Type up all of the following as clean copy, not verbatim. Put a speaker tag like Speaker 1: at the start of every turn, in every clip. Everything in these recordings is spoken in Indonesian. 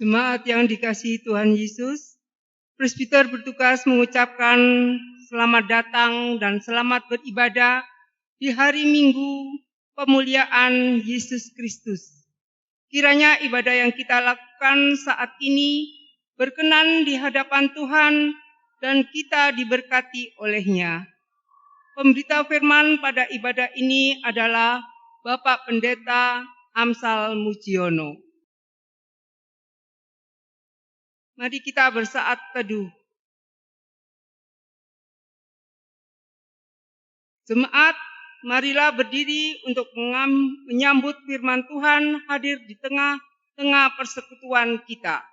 Speaker 1: Jemaat yang dikasihi Tuhan Yesus, presbiter bertugas mengucapkan selamat datang dan selamat beribadah di hari Minggu pemuliaan Yesus Kristus. Kiranya ibadah yang kita lakukan saat ini berkenan di hadapan Tuhan dan kita diberkati olehnya. Pemberita firman pada ibadah ini adalah Bapak Pendeta Amsal Mujiono. Mari kita bersaat teduh. Jemaat, marilah berdiri untuk menyambut firman Tuhan hadir di tengah-tengah persekutuan kita.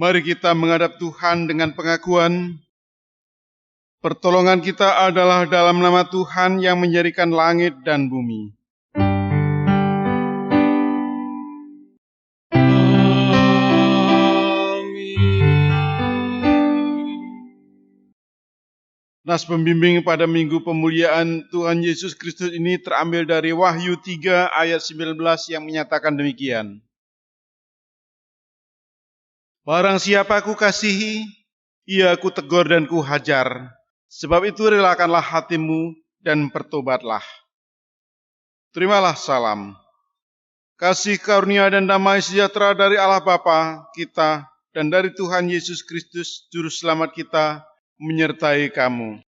Speaker 2: Mari kita menghadap Tuhan dengan pengakuan. Pertolongan kita adalah dalam nama Tuhan yang menjadikan langit dan bumi. Nas pembimbing pada minggu pemuliaan Tuhan Yesus Kristus ini terambil dari Wahyu 3 ayat 19 yang menyatakan demikian. Barang siapa ku kasihi, ia ku tegur dan ku hajar. Sebab itu relakanlah hatimu dan bertobatlah. Terimalah salam. Kasih karunia dan damai sejahtera dari Allah Bapa kita dan dari Tuhan Yesus Kristus Juru Selamat kita menyertai kamu.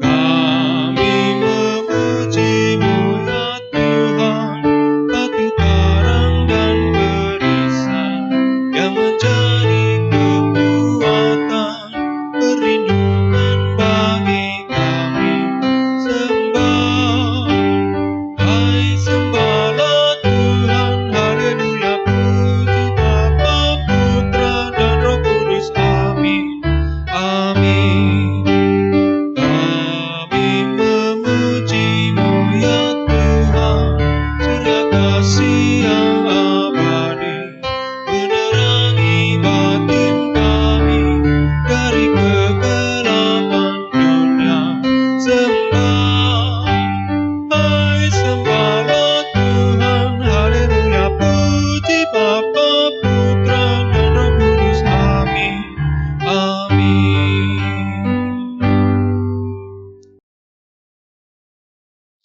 Speaker 3: Kami memuji-Mu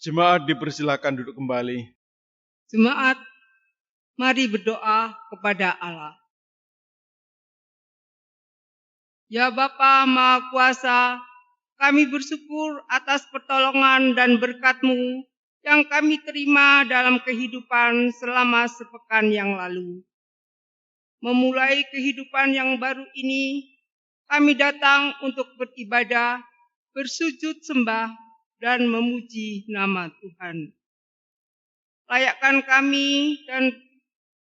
Speaker 2: Jemaat dipersilakan duduk kembali.
Speaker 1: Jemaat, mari berdoa kepada Allah. Ya Bapa Maha Kuasa, kami bersyukur atas pertolongan dan berkat-Mu yang kami terima dalam kehidupan selama sepekan yang lalu. Memulai kehidupan yang baru ini, kami datang untuk beribadah, bersujud sembah, dan memuji nama Tuhan. Layakkan kami dan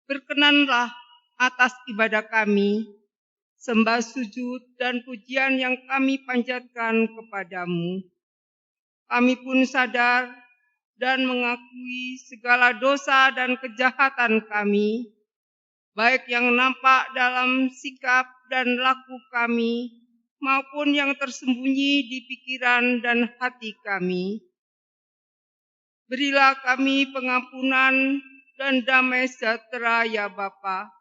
Speaker 1: berkenanlah atas ibadah kami, sembah sujud dan pujian yang kami panjatkan kepadamu. Kami pun sadar dan mengakui segala dosa dan kejahatan kami, baik yang nampak dalam sikap dan laku kami, maupun yang tersembunyi di pikiran dan hati kami. Berilah kami pengampunan dan damai sejahtera ya Bapa,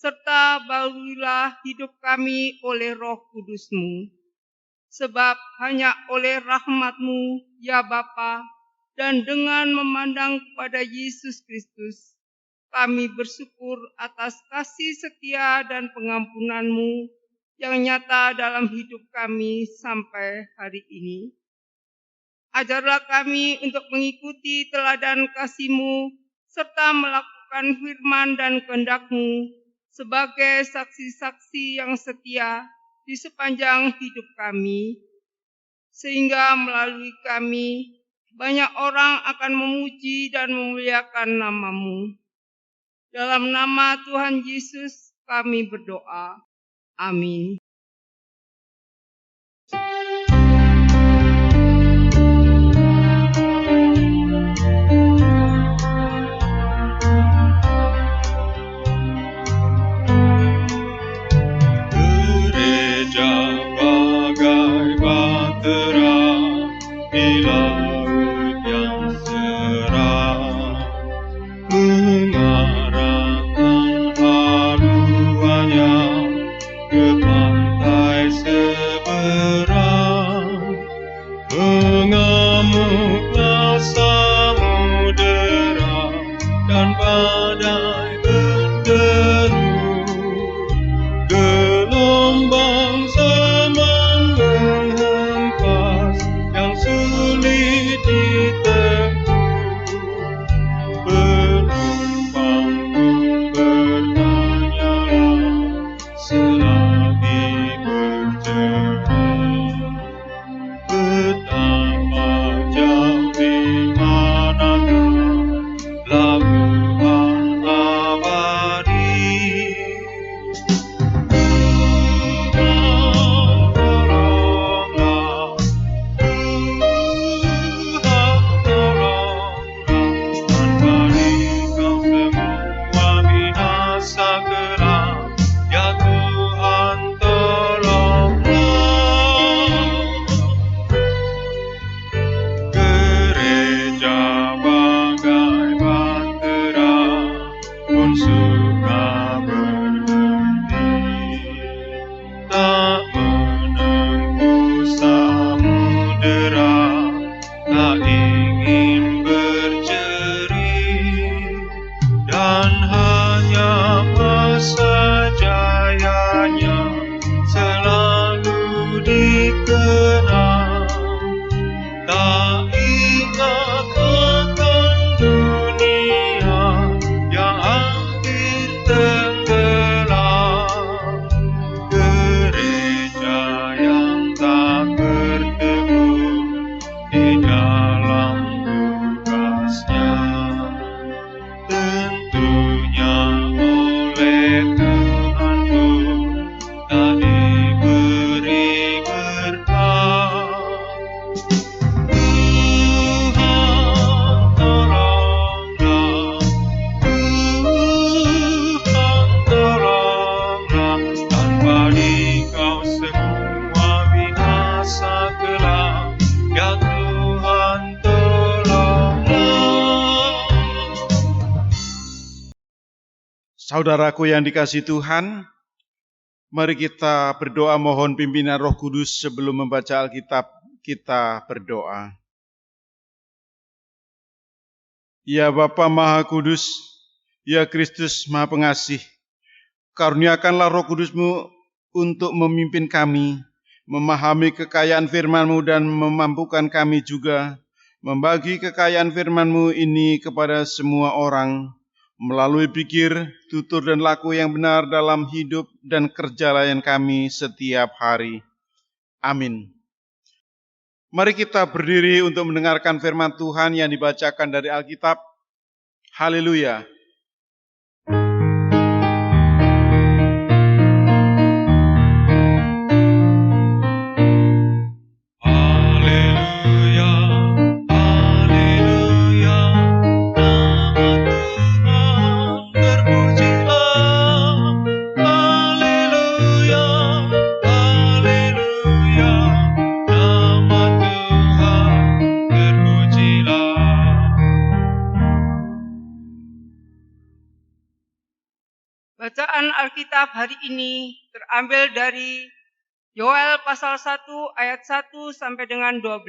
Speaker 1: serta baruilah hidup kami oleh Roh Kudus-Mu. Sebab hanya oleh rahmat-Mu ya Bapa, dan dengan memandang kepada Yesus Kristus, kami bersyukur atas kasih setia dan pengampunan-Mu yang nyata dalam hidup kami sampai hari ini. Ajarlah kami untuk mengikuti teladan kasih-Mu serta melakukan firman dan kehendak-Mu sebagai saksi-saksi yang setia di sepanjang hidup kami, sehingga melalui kami banyak orang akan memuji dan memuliakan nama-Mu. Dalam nama Tuhan Yesus kami berdoa. Amin.
Speaker 3: Gereja bagai bahtera di laut yang cerah, mengarahkan haluannya ke pantai seberang. Mengamuklah samudera dan badai berderu, gelombang zaman menghempas yang sulit ditempuh. Penumpang pun bertanyalah selagi berjernih, betapa jauh di manakah lautan abadi. Tolonglah, tanpa Dikau semua binasa kelam. Ya Tuhan, tolonglah. Gereja bagai bahtera pun suka berhenti, tak menempuh samudera, tak ingin bercerai, dan hanya masa jayanya selalu dikenang. Tak ingat akan dunia yang hampir tenggelam. Gereja yang tak berteguh di dalam tugasnya, tentunya oleh Tuhan pun tak diberi berkah. Tuhan, tolonglah. Tuhan, tolonglah. Tanpa Dikau semua binasa kelam. Ya Tuhan, tolonglah.
Speaker 2: Saudaraku yang dikasihi Tuhan, mari kita berdoa mohon pimpinan Roh Kudus sebelum membaca Alkitab. Kita berdoa. Ya Bapa Maha Kudus, ya Kristus Maha Pengasih, karuniakanlah Roh Kudus-Mu untuk memimpin kami, memahami kekayaan firman-Mu dan memampukan kami juga membagi kekayaan firman-Mu ini kepada semua orang, melalui pikir, tutur dan laku yang benar dalam hidup dan kerja layan kami setiap hari. Amin. Mari kita berdiri untuk mendengarkan firman Tuhan yang dibacakan dari Alkitab. Haleluya.
Speaker 3: Haleluya, haleluya, nama Tuhan terpujilah. Haleluya, haleluya, nama Tuhan terpujilah.
Speaker 1: Bacaan Alkitab hari ini terambil dari Yoel pasal 1 ayat 1 sampai dengan 12.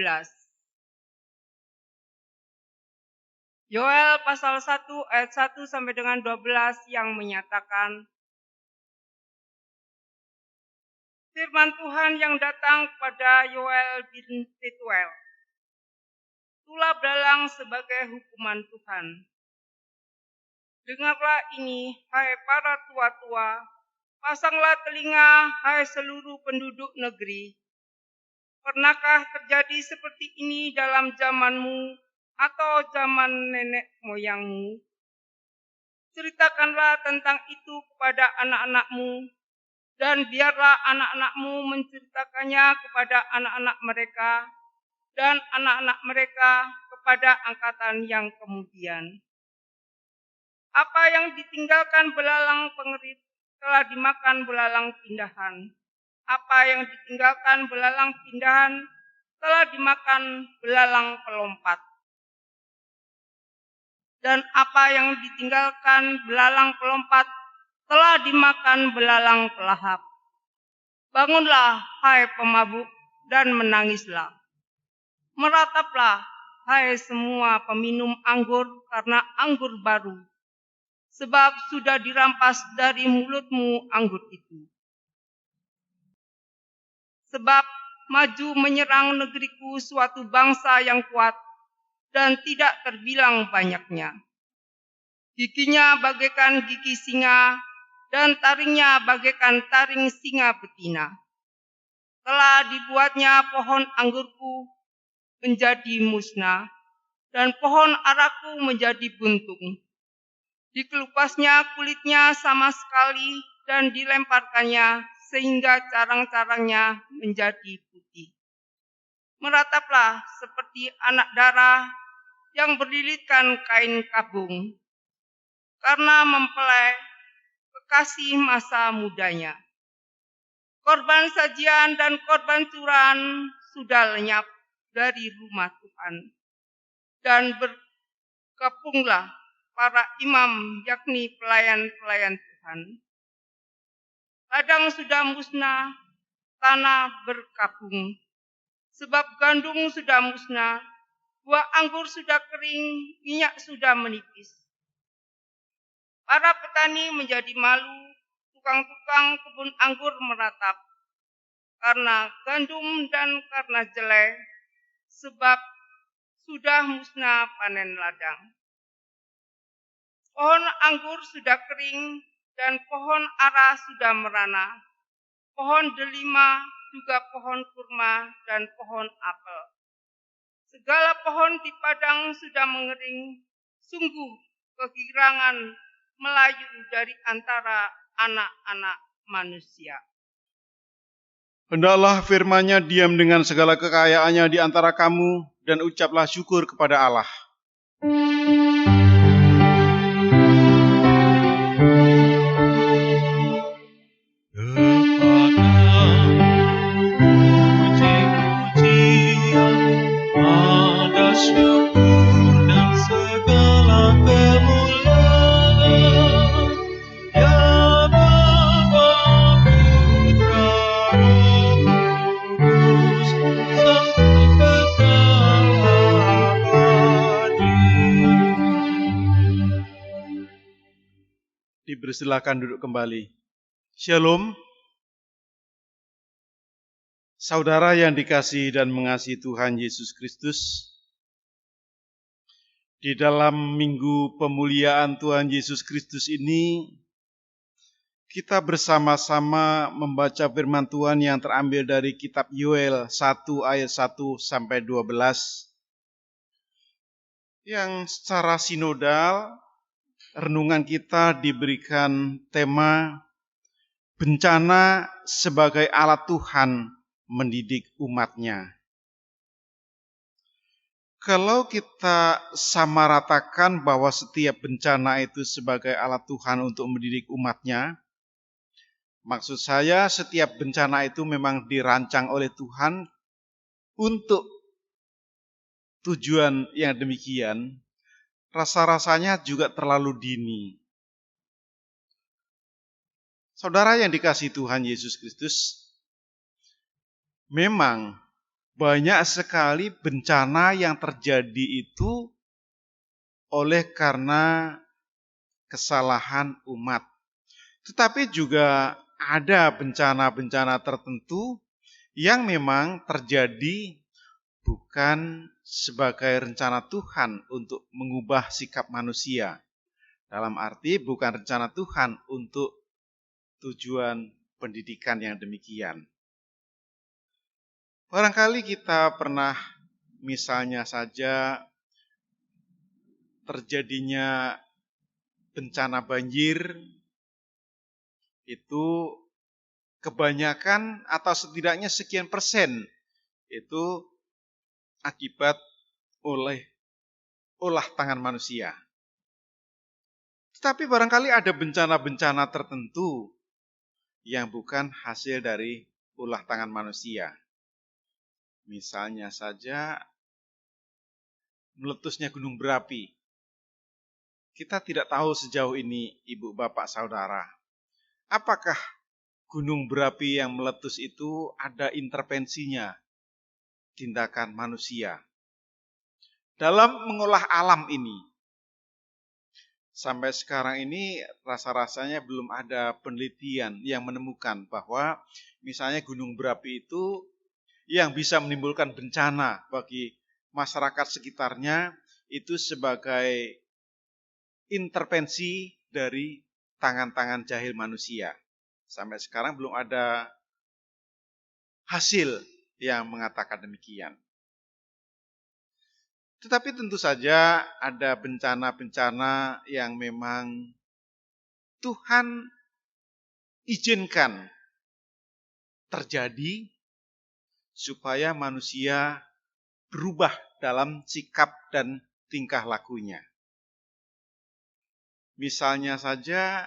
Speaker 1: Yoel pasal 1 ayat 1 sampai dengan 12 yang menyatakan, firman Tuhan yang datang kepada Yoel bin Petuel. Tulah belalang sebagai hukuman Tuhan. Dengarlah ini, hai para tua-tua, pasanglah telinga, hai seluruh penduduk negeri. Pernahkah terjadi seperti ini dalam zamanmu atau zaman nenek moyangmu? Ceritakanlah tentang itu kepada anak-anakmu, dan biarlah anak-anakmu menceritakannya kepada anak-anak mereka, dan anak-anak mereka kepada angkatan yang kemudian. Apa yang ditinggalkan belalang pengerit telah dimakan belalang pindahan. Apa yang ditinggalkan belalang pindahan telah dimakan belalang pelompat. Dan apa yang ditinggalkan belalang pelompat telah dimakan belalang pelahap. Bangunlah, hai pemabuk, dan menangislah. Merataplah, hai semua peminum anggur, karena anggur baru. Sebab sudah dirampas dari mulutmu anggur itu. Sebab maju menyerang negeriku suatu bangsa yang kuat dan tidak terbilang banyaknya. Giginya bagaikan gigi singa dan taringnya bagaikan taring singa betina. Telah dibuatnya pohon anggurku menjadi musnah dan pohon araku menjadi buntung. Dikelupasnya kulitnya sama sekali dan dilemparkannya sehingga carang-carangnya menjadi putih. Merataplah seperti anak darah yang berlilitkan kain kabung karena mempelai kekasih masa mudanya. Korban sajian dan korban curahan sudah lenyap dari rumah Tuhan, dan berkepunglah para imam, yakni pelayan-pelayan Tuhan. Ladang sudah musnah, tanah berkabung, sebab gandum sudah musnah, buah anggur sudah kering, minyak sudah menipis. Para petani menjadi malu, tukang-tukang kebun anggur meratap, karena gandum dan karena jelai, sebab sudah musnah panen ladang. Pohon anggur sudah kering dan pohon ara sudah merana, pohon delima, juga pohon kurma dan pohon apel. Segala pohon di padang sudah mengering, sungguh kegirangan melayu dari antara anak-anak manusia.
Speaker 2: Hendaklah firman-Nya diam dengan segala kekayaannya di antara kamu, dan ucaplah syukur kepada Allah.
Speaker 3: Syukur dan segala kemuliaan, ya Bapa, Putra, Roh Kudus, Sang Kekal abadi.
Speaker 2: Silakan duduk kembali. Shalom. Saudara yang dikasihi dan mengasihi Tuhan Yesus Kristus, di dalam minggu pemuliaan Tuhan Yesus Kristus ini, kita bersama-sama membaca firman Tuhan yang terambil dari kitab Yoel 1 ayat 1 sampai 12, yang secara sinodal renungan kita diberikan tema bencana sebagai alat Tuhan mendidik umatnya. Kalau kita samaratakan bahwa setiap bencana itu sebagai alat Tuhan untuk mendidik umatnya, maksud saya setiap bencana itu memang dirancang oleh Tuhan untuk tujuan yang demikian, rasa-rasanya juga terlalu dini. Saudara yang dikasihi Tuhan Yesus Kristus, memang banyak sekali bencana yang terjadi itu oleh karena kesalahan umat. Tetapi juga ada bencana-bencana tertentu yang memang terjadi bukan sebagai rencana Tuhan untuk mengubah sikap manusia. Dalam arti bukan rencana Tuhan untuk tujuan pendidikan yang demikian. Barangkali kita pernah misalnya saja terjadinya bencana banjir itu kebanyakan atau setidaknya sekian persen itu akibat oleh ulah tangan manusia. Tetapi barangkali ada bencana-bencana tertentu yang bukan hasil dari ulah tangan manusia. Misalnya saja meletusnya gunung berapi. Kita tidak tahu sejauh ini, ibu, bapak, saudara, apakah gunung berapi yang meletus itu ada intervensinya, tindakan manusia dalam mengolah alam ini. Sampai sekarang ini rasa-rasanya belum ada penelitian yang menemukan bahwa misalnya gunung berapi itu yang bisa menimbulkan bencana bagi masyarakat sekitarnya itu sebagai intervensi dari tangan-tangan jahil manusia. Sampai sekarang belum ada hasil yang mengatakan demikian. Tetapi tentu saja ada bencana-bencana yang memang Tuhan izinkan terjadi supaya manusia berubah dalam sikap dan tingkah lakunya. Misalnya saja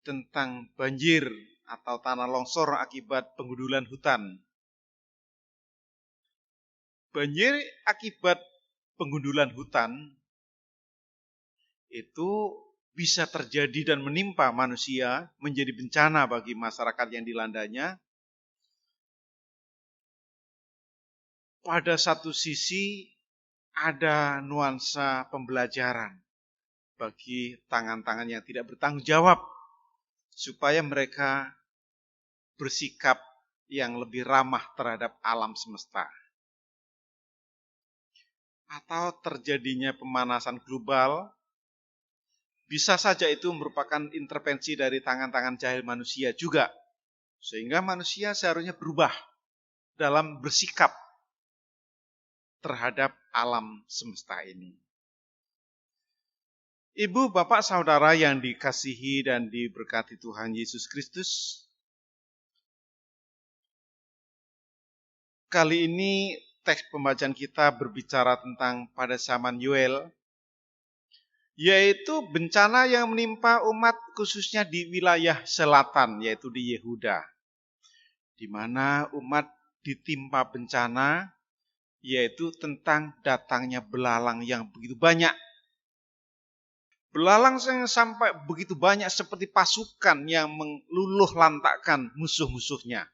Speaker 2: tentang banjir atau tanah longsor akibat penggundulan hutan. Banjir akibat penggundulan hutan itu bisa terjadi dan menimpa manusia, menjadi bencana bagi masyarakat yang dilandanya. Pada satu sisi ada nuansa pembelajaran bagi tangan-tangan yang tidak bertanggung jawab, supaya mereka bersikap yang lebih ramah terhadap alam semesta. Atau terjadinya pemanasan global, bisa saja itu merupakan intervensi dari tangan-tangan jahil manusia juga. Sehingga manusia seharusnya berubah dalam bersikap terhadap alam semesta ini. Ibu, bapak, saudara yang dikasihi dan diberkati Tuhan Yesus Kristus, kali ini teks pembacaan kita berbicara tentang pada zaman Yoel, yaitu bencana yang menimpa umat khususnya di wilayah selatan, yaitu di Yehuda, di mana umat ditimpa bencana, yaitu tentang datangnya belalang yang begitu banyak. Belalang yang sampai begitu banyak seperti pasukan yang meluluh lantakkan musuh-musuhnya.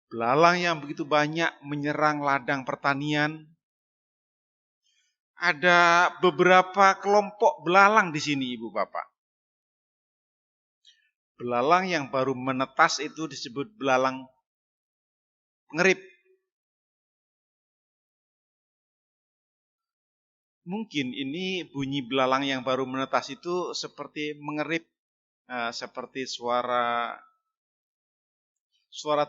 Speaker 2: Belalang yang begitu banyak menyerang ladang pertanian. Ada beberapa kelompok belalang di sini, ibu bapak. Belalang yang baru menetas itu disebut belalang pengerip. Mungkin ini bunyi belalang yang baru menetas itu seperti mengerip, seperti suara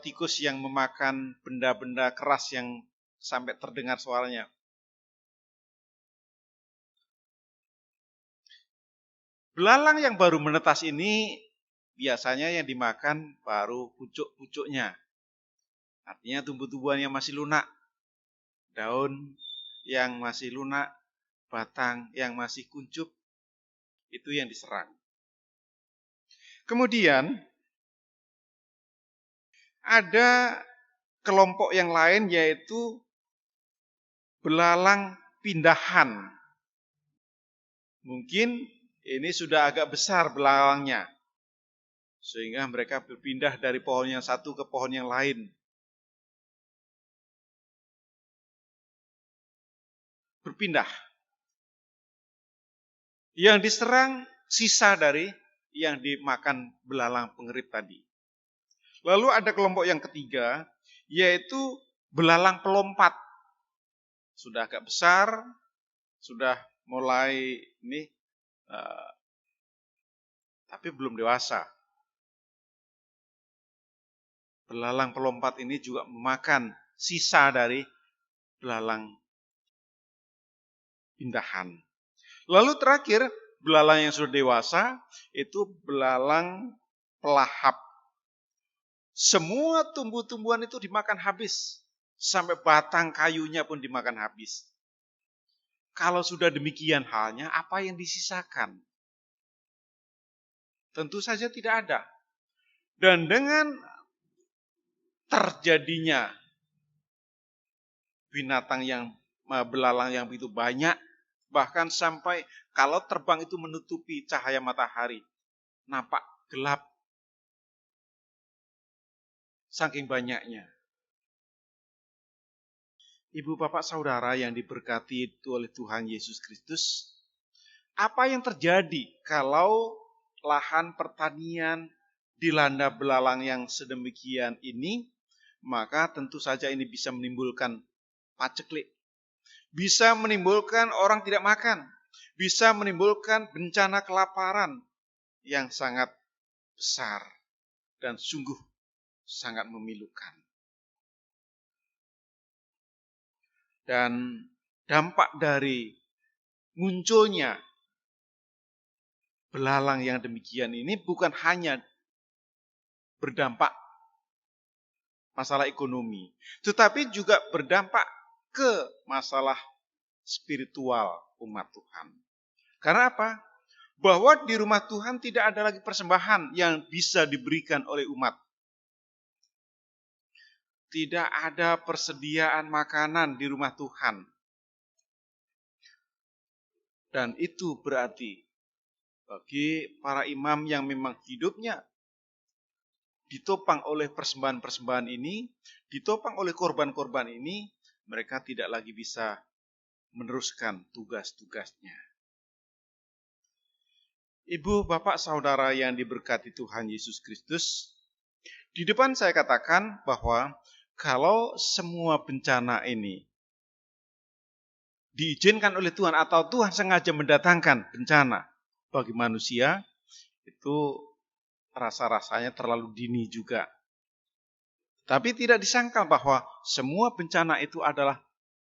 Speaker 2: tikus yang memakan benda-benda keras yang sampai terdengar suaranya. Belalang yang baru menetas ini biasanya yang dimakan baru pucuk-pucuknya. Artinya tumbuh-tumbuhan yang masih lunak, daun yang masih lunak, batang yang masih kuncup, itu yang diserang. Kemudian ada kelompok yang lain yaitu belalang pindahan. Mungkin ini sudah agak besar belalangnya, sehingga mereka berpindah dari pohon yang satu ke pohon yang lain. Berpindah. Yang diserang sisa dari yang dimakan belalang pengerip tadi. Lalu ada kelompok yang ketiga, yaitu belalang pelompat. Sudah agak besar, sudah mulai ini, tapi belum dewasa. Belalang pelompat ini juga memakan sisa dari belalang pindahan. Lalu terakhir, belalang yang sudah dewasa itu belalang pelahap. Semua tumbuh-tumbuhan itu dimakan habis, sampai batang kayunya pun dimakan habis. Kalau sudah demikian halnya, apa yang disisakan? Tentu saja tidak ada. Dan dengan terjadinya binatang yang belalang yang begitu banyak, bahkan sampai kalau terbang itu menutupi cahaya matahari, nampak gelap saking banyaknya. Ibu, bapak, saudara yang diberkati itu oleh Tuhan Yesus Kristus, apa yang terjadi kalau lahan pertanian dilanda belalang yang sedemikian ini? Maka tentu saja ini bisa menimbulkan paceklik, bisa menimbulkan orang tidak makan, bisa menimbulkan bencana kelaparan yang sangat besar dan sungguh sangat memilukan. Dan dampak dari munculnya belalang yang demikian ini bukan hanya berdampak masalah ekonomi, tetapi juga berdampak ke masalah spiritual umat Tuhan. Karena apa? Bahwa di rumah Tuhan tidak ada lagi persembahan yang bisa diberikan oleh umat. Tidak ada persediaan makanan di rumah Tuhan. Dan itu berarti bagi para imam yang memang hidupnya ditopang oleh persembahan-persembahan ini, ditopang oleh korban-korban ini, mereka tidak lagi bisa meneruskan tugas-tugasnya. Ibu, bapak, saudara yang diberkati Tuhan Yesus Kristus, di depan saya katakan bahwa kalau semua bencana ini diizinkan oleh Tuhan atau Tuhan sengaja mendatangkan bencana bagi manusia, itu rasa-rasanya terlalu dini juga. Tapi tidak disangkal bahwa semua bencana itu adalah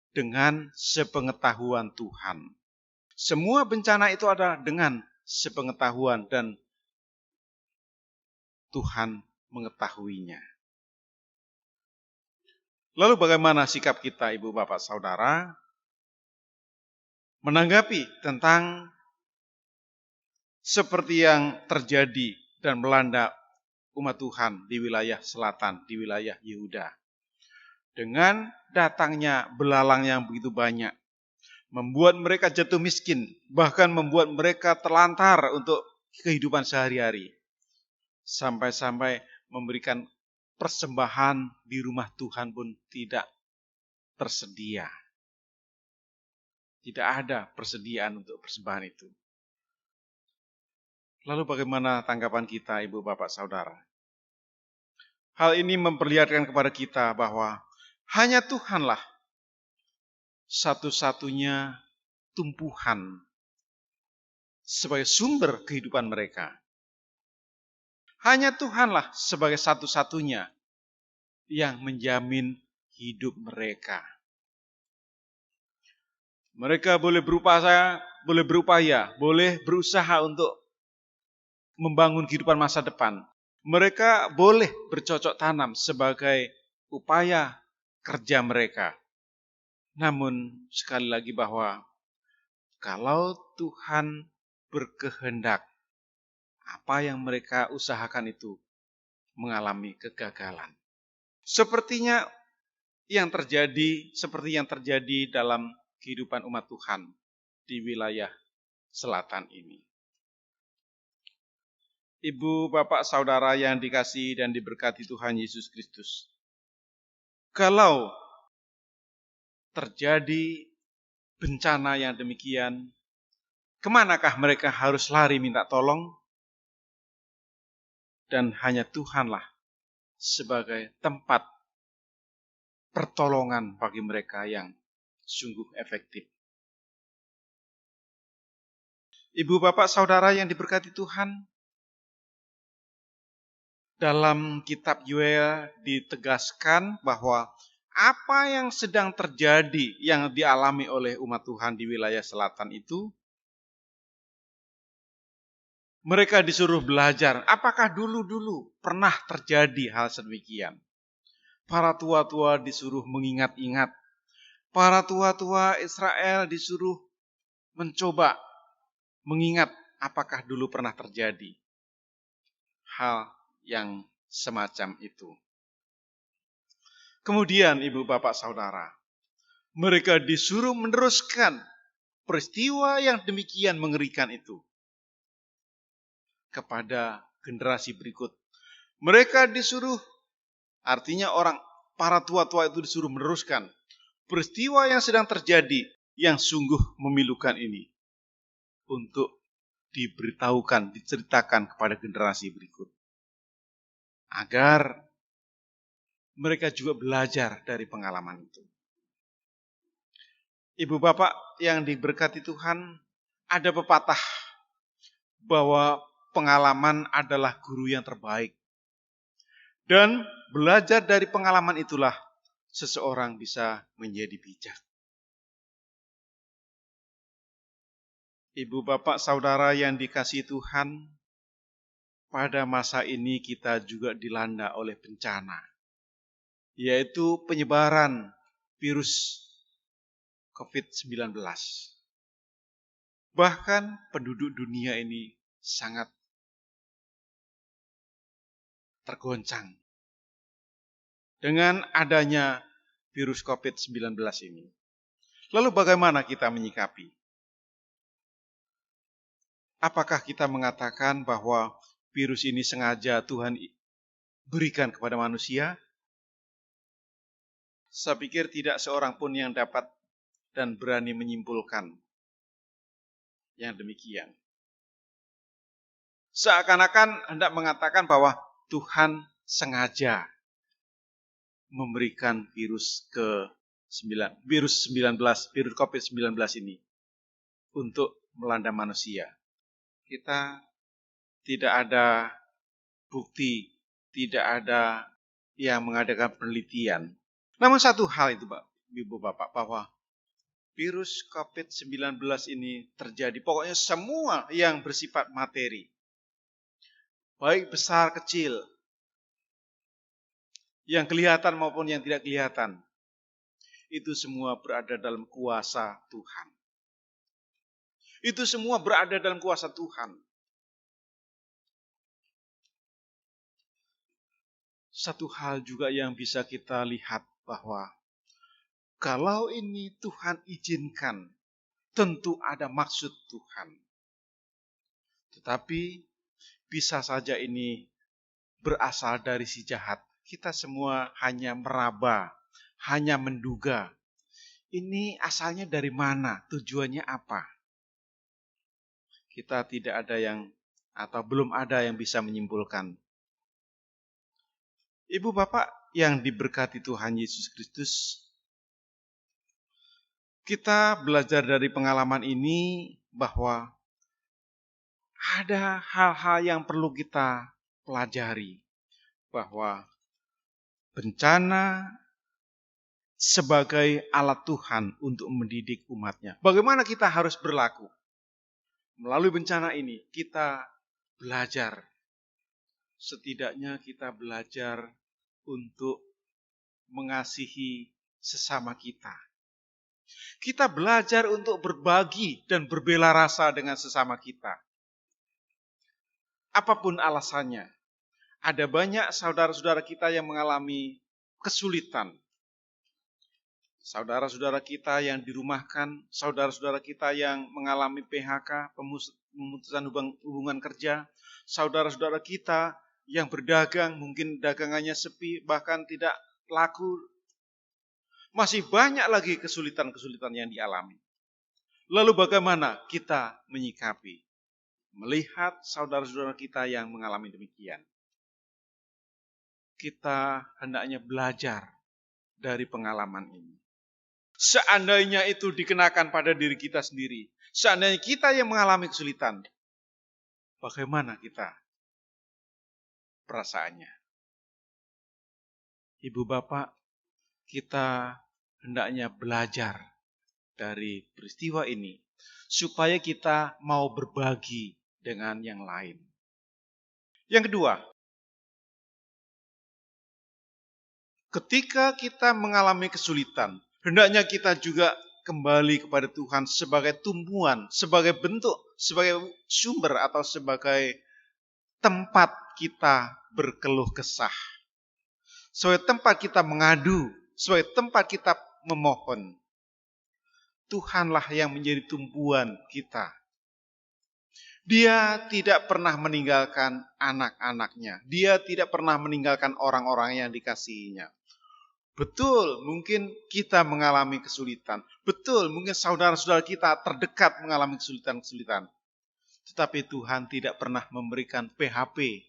Speaker 2: dengan sepengetahuan Tuhan. Semua bencana itu adalah dengan sepengetahuan dan Tuhan mengetahuinya. Lalu bagaimana sikap kita, ibu, bapak, saudara, menanggapi tentang seperti yang terjadi dan melanda umat Tuhan di wilayah selatan, di wilayah Yehuda. Dengan datangnya belalang yang begitu banyak, membuat mereka jatuh miskin, bahkan membuat mereka terlantar untuk kehidupan sehari-hari. Sampai-sampai memberikan persembahan di rumah Tuhan pun tidak tersedia. Tidak ada persediaan untuk persembahan itu. Lalu bagaimana tanggapan kita, Ibu, Bapak, Saudara? Hal ini memperlihatkan kepada kita bahwa hanya Tuhanlah satu-satunya tumpuhan sebagai sumber kehidupan mereka. Hanya Tuhanlah sebagai satu-satunya yang menjamin hidup mereka. Mereka boleh berupaya, boleh berusaha untuk membangun kehidupan masa depan. Mereka boleh bercocok tanam sebagai upaya kerja mereka. Namun sekali lagi bahwa kalau Tuhan berkehendak, apa yang mereka usahakan itu mengalami kegagalan. Seperti yang terjadi dalam kehidupan umat Tuhan di wilayah selatan ini. Ibu, Bapak, Saudara yang dikasihi dan diberkati Tuhan Yesus Kristus. Kalau terjadi bencana yang demikian, kemanakah mereka harus lari minta tolong? Dan hanya Tuhanlah sebagai tempat pertolongan bagi mereka yang sungguh efektif. Ibu, Bapak, Saudara yang diberkati Tuhan, dalam kitab Yoel ditegaskan bahwa apa yang sedang terjadi yang dialami oleh umat Tuhan di wilayah selatan itu, mereka disuruh belajar. Apakah dulu pernah terjadi hal sedemikian? Para tua-tua disuruh mengingat-ingat. Para tua-tua Israel disuruh mencoba mengingat apakah dulu pernah terjadi hal yang semacam itu. Kemudian Ibu, Bapak, Saudara, mereka disuruh meneruskan peristiwa yang demikian mengerikan itu kepada generasi berikut. Mereka disuruh, artinya para tua-tua itu disuruh meneruskan peristiwa yang sedang terjadi yang sungguh memilukan ini untuk diberitahukan, diceritakan kepada generasi berikut. Agar mereka juga belajar dari pengalaman itu. Ibu, Bapak yang diberkati Tuhan, ada pepatah bahwa pengalaman adalah guru yang terbaik. Dan belajar dari pengalaman itulah seseorang bisa menjadi bijak. Ibu, Bapak, Saudara yang dikasihi Tuhan, pada masa ini kita juga dilanda oleh bencana, yaitu penyebaran virus COVID-19. Bahkan penduduk dunia ini sangat tergoncang dengan adanya virus COVID-19 ini. Lalu bagaimana kita menyikapi? Apakah kita mengatakan bahwa virus ini sengaja Tuhan berikan kepada manusia? Saya pikir tidak seorang pun yang dapat dan berani menyimpulkan yang demikian. Seakan-akan hendak mengatakan bahwa Tuhan sengaja memberikan virus COVID-19 ini untuk melanda manusia. Kita tidak ada bukti, tidak ada yang mengadakan penelitian. Namun satu hal itu, Ibu, Bapak, bahwa virus COVID-19 ini terjadi, pokoknya semua yang bersifat materi, baik besar kecil, yang kelihatan maupun yang tidak kelihatan, itu semua berada dalam kuasa Tuhan. Itu semua berada dalam kuasa Tuhan. Satu hal juga yang bisa kita lihat bahwa kalau ini Tuhan izinkan, tentu ada maksud Tuhan. Tetapi bisa saja ini berasal dari si jahat. Kita semua hanya meraba, hanya menduga. Ini asalnya dari mana? Tujuannya apa? Kita tidak ada yang atau belum ada yang bisa menyimpulkan. Ibu bapak yang diberkati Tuhan Yesus Kristus, kita belajar dari pengalaman ini bahwa ada hal-hal yang perlu kita pelajari. Bahwa bencana sebagai alat Tuhan untuk mendidik umatnya. Bagaimana kita harus berlaku? Melalui bencana ini kita belajar. Setidaknya kita belajar untuk mengasihi sesama kita. Kita belajar untuk berbagi dan berbela rasa dengan sesama kita. Apapun alasannya, ada banyak saudara-saudara kita yang mengalami kesulitan. Saudara-saudara kita yang dirumahkan, saudara-saudara kita yang mengalami PHK, pemutusan hubungan kerja, saudara-saudara kita yang berdagang, mungkin dagangannya sepi, bahkan tidak laku. Masih banyak lagi kesulitan-kesulitan yang dialami. Lalu bagaimana kita menyikapi, melihat saudara-saudara kita yang mengalami demikian? Kita hendaknya belajar dari pengalaman ini. Seandainya itu dikenakan pada diri kita sendiri, seandainya kita yang mengalami kesulitan, bagaimana kita perasaannya? Ibu bapak, kita hendaknya belajar dari peristiwa ini, supaya kita mau berbagi dengan yang lain. Yang kedua, ketika kita mengalami kesulitan, hendaknya kita juga kembali kepada Tuhan sebagai tumpuan, sebagai bentuk, sebagai sumber atau sebagai tempat kita berkeluh kesah. Sebagai tempat kita mengadu, sebagai tempat kita memohon. Tuhanlah yang menjadi tumpuan kita. Dia tidak pernah meninggalkan anak-anaknya. Dia tidak pernah meninggalkan orang-orang yang dikasihinya. Betul, mungkin kita mengalami kesulitan. Betul, mungkin saudara-saudara kita terdekat mengalami kesulitan-kesulitan. Tetapi Tuhan tidak pernah memberikan PHP,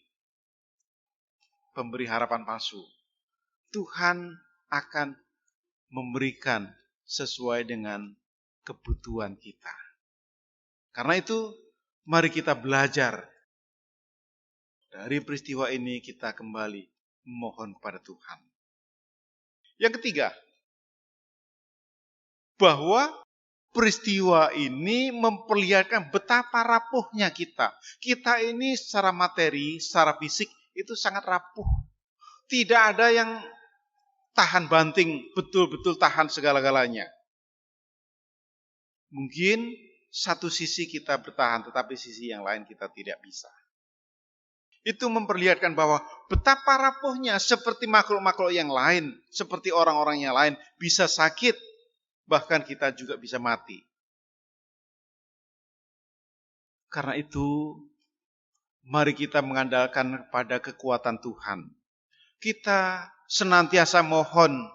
Speaker 2: pemberi harapan palsu. Tuhan akan memberikan sesuai dengan kebutuhan kita. Karena itu, mari kita belajar. Dari peristiwa ini kita kembali memohon kepada Tuhan. Yang ketiga, bahwa peristiwa ini memperlihatkan betapa rapuhnya kita. Kita ini secara materi, secara fisik itu sangat rapuh. Tidak ada yang tahan banting, betul-betul tahan segala-galanya. Mungkin satu sisi kita bertahan, tetapi sisi yang lain kita tidak bisa. Itu memperlihatkan bahwa betapa rapuhnya seperti makhluk-makhluk yang lain, seperti orang-orang yang lain, bisa sakit, bahkan kita juga bisa mati. Karena itu, mari kita mengandalkan pada kekuatan Tuhan. Kita senantiasa mohon